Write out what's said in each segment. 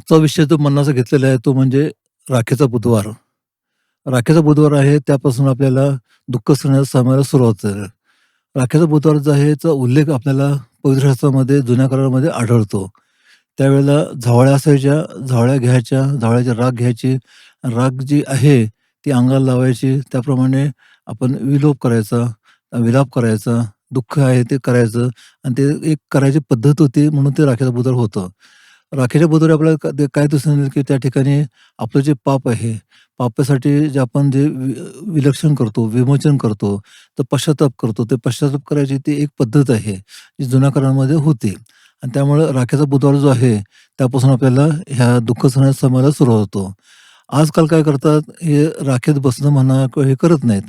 आजचा विषय जो मनाचा घेतलेला आहे तो म्हणजे राखीचा बुधवार. राखीचा बुधवार आहे त्यापासून आपल्याला दुःख सणाच्या सणाला सुरुवात झाली. राखीचा बुधवार जो आहे याचा उल्लेख आपल्याला पवित्र शास्त्रामध्ये जुन्या करारामध्ये आढळतो. त्यावेळेला झवळ्या असायच्या, झवळ्या घ्यायच्या, झवळ्याची राख घ्यायची. राख जी आहे ती अंगाला लावायची. त्याप्रमाणे आपण विलाप करायचा, दुःख आहे ते करायचं आणि ते एक करायची पद्धत होती म्हणून ते राखीचा बुधवार होतं. राखीच्या बुधवारी आपल्याला ते काय दिसून येईल, की त्या ठिकाणी आपलं जे पाप आहे, पापासाठी जे आपण विलक्षण करतो, विमोचन करतो, तर पश्चाताप करतो. ते पश्चाताप करायची ती एक पद्धत आहे, जी जुन्या काळामध्ये होती आणि त्यामुळे राखीचा बुधवार जो आहे, त्यापासून आपल्याला ह्या दुःख सणाच्या समयाला सुरुवात होतो. आजकाल काय करतात, हे राखेत बसणं म्हणा किंवा हे करत नाहीत.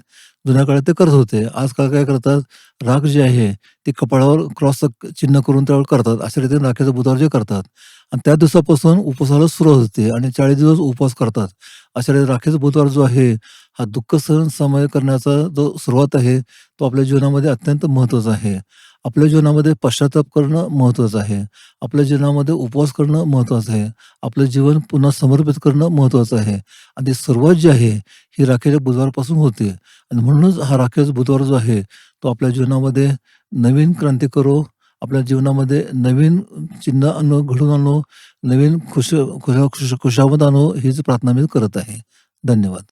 जुन्या काळात ते करत होते. आजकाल काय करतात, राख जी आहे ती कपाळावर क्रॉसचं चिन्ह करून त्यावर करतात. अशा रीतीने राखेचा बुधवार जे करतात आणि त्या दिवसापासून उपवासाला सुरुवात होते आणि 40 दिवस उपवास करतात. अशा रीती राखेचा बुधवार जो आहे, हा दुःख सहन समय करण्याचा जो सुरुवात आहे, तो आपल्या जीवनामध्ये अत्यंत महत्त्वाचा आहे. आपल्या जीवनामध्ये पश्चाताप करणं महत्त्वाचं आहे. आपल्या जीवनामध्ये उपवास करणं महत्त्वाचं आहे. आपलं जीवन पुन्हा समर्पित करणं महत्त्वाचं आहे आणि ती सुरुवात जी आहे, ही राखेच्या बुधवारपासून होते आणि म्हणूनच हा राखेचा बुधवार जो आहे, तो आपल्या जीवनामध्ये नवीन क्रांती करो, आपल्या जीवनामध्ये नवीन चिन्ह घडवून आणो, नवीन खुशामत आणो, हीच प्रार्थना मी करत आहे. धन्यवाद.